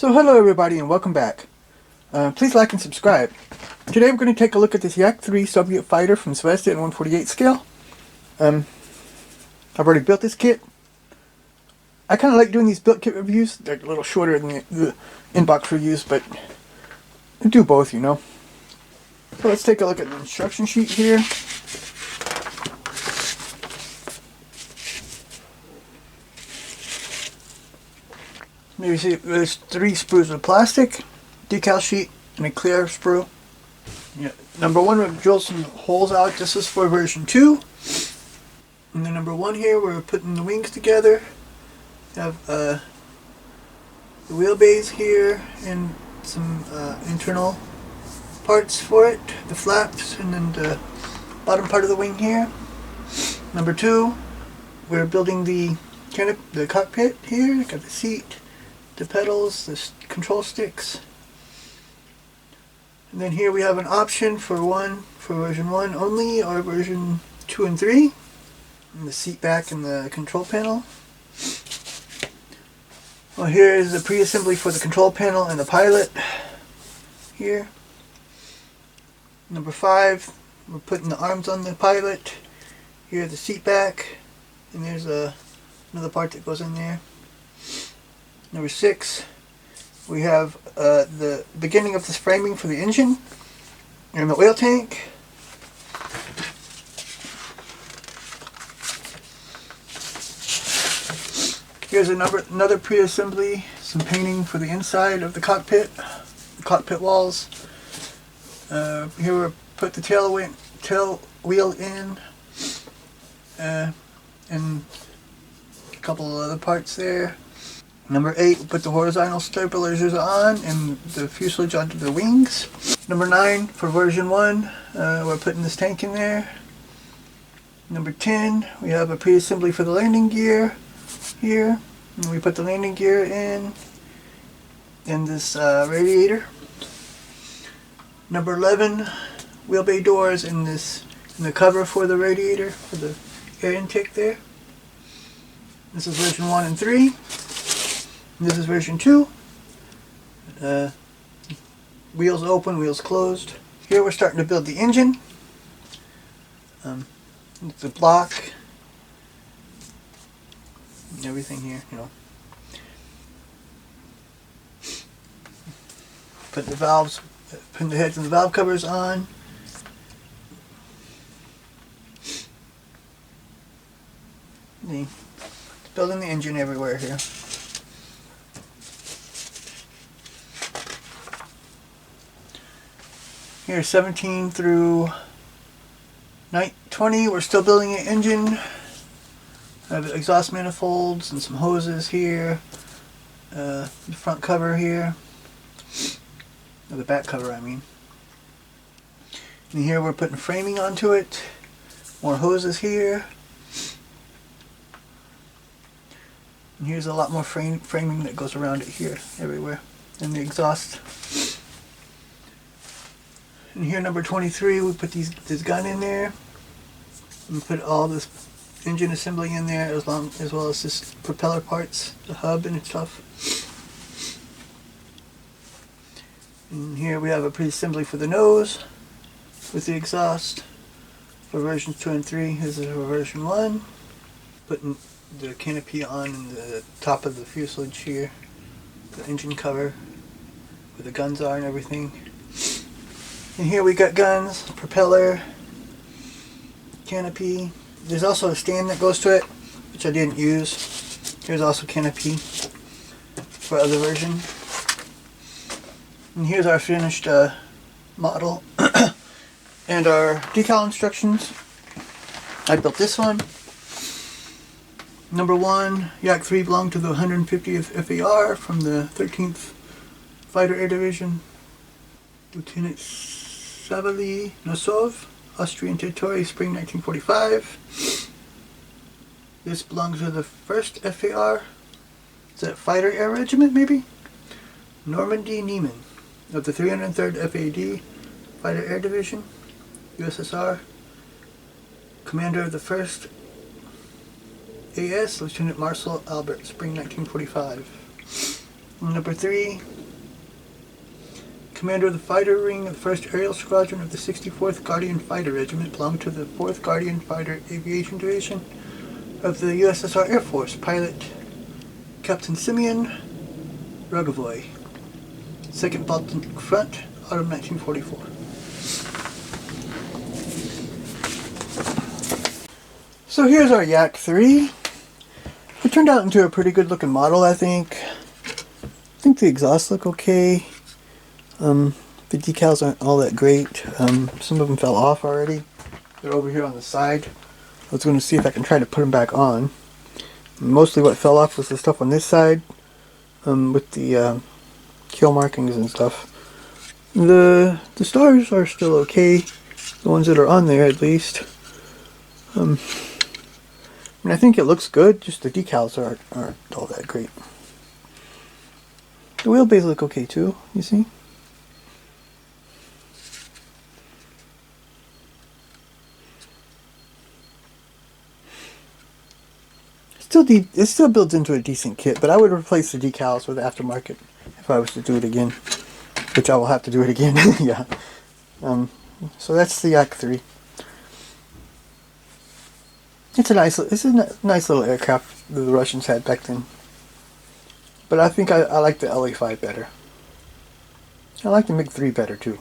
So hello everybody and welcome back. Please like and subscribe. Today we're going to take a look at this Yak-3 Soviet fighter from Zvezda in 1/48 scale. I've already built this kit. I kind of like doing these built kit reviews. They're a little shorter than the inbox reviews, but I do both, you know. So let's take a look at the instruction sheet here. Maybe see there's 3 sprues of plastic, decal sheet, and a clear sprue. Yeah. Number 1, we've drilled some holes out. This is for version 2. And then number 1 here, we're putting the wings together. We have the wheelbase here and some internal parts for it, the flaps, and then the bottom part of the wing here. Number 2, we're building the cockpit here. Got the seat, the pedals, the control sticks. And then here we have an option for version 1 only, or version 2 and 3. And the seat back and the control panel. Well, here is the pre-assembly for the control panel and the pilot here. Number 5, we're putting the arms on the pilot. Here the seat back, and there's another part that goes in there. Number 6, we have the beginning of this framing for the engine and the oil tank. Here's another pre-assembly, some painting for the inside of the cockpit walls. Here we put the tail wheel in, and a couple of other parts there. Number 8, we put the horizontal stabilizers on and the fuselage onto the wings. Number 9, for version 1, we're putting this tank in there. Number 10, we have a pre-assembly for the landing gear here. And we put the landing gear in this radiator. Number 11, wheel bay doors in the cover for the radiator, for the air intake there. This is version 1 and 3. This is version 2. Wheels open, wheels closed. Here we're starting to build the engine. It's a block. And everything here, you know. Put the valves, putting the heads and the valve covers on. Building the engine everywhere here. Here 17 through 20, we're still building an engine. I have exhaust manifolds and some hoses here. The front cover here. Or the back cover, I mean. And here we're putting framing onto it. More hoses here. And here's a lot more framing that goes around it here, everywhere. And the exhaust. And here, number 23, we put this gun in there. And put all this engine assembly in there, as well as this propeller parts, the hub and stuff. And here we have a pre-assembly for the nose with the exhaust for versions 2 and 3. This is for version 1. Putting the canopy on the top of the fuselage here, the engine cover, where the guns are and everything. And here we got guns, propeller, canopy. There's also a stand that goes to it, which I didn't use. Here's also canopy for other version. And here's our finished model and our decal instructions. I built this one. Number 1, Yak-3 belonged to the 150th FAR from the 13th Fighter Air Division. Lieutenant Savely Nosov, Austrian Territory, spring 1945. This belongs to the 1st FAR. Is that Fighter Air Regiment, maybe? Normandy Niemann, of the 303rd FAD, Fighter Air Division, USSR. Commander of the 1st AS, Lieutenant Marcel Albert, spring 1945. Number 3, commander of the fighter wing of the 1st Aerial Squadron of the 64th Guardian Fighter Regiment, belonging to the 4th Guardian Fighter Aviation Division of the USSR Air Force, pilot Captain Simeon Rogovoy, 2nd Baltic Front, autumn 1944. So here's our Yak 3. It turned out into a pretty good looking model, I think. I think the exhausts look okay. The decals aren't all that great. Some of them fell off already. They're over here on the side. I was going to see if I can try to put them back on. Mostly what fell off was the stuff on this side, with the keel markings and stuff. The stars are still okay, the ones that are on there at least. I mean, I think it looks good, just the decals aren't all that great. The wheelbase look okay too, you see? It still builds into a decent kit, but I would replace the decals with Aftermarket if I was to do it again, which I will have to do it again. Yeah. So that's the Yak 3. It's a nice little aircraft that the Russians had back then. But I think I like the LA-5 better. I like the MiG-3 better too.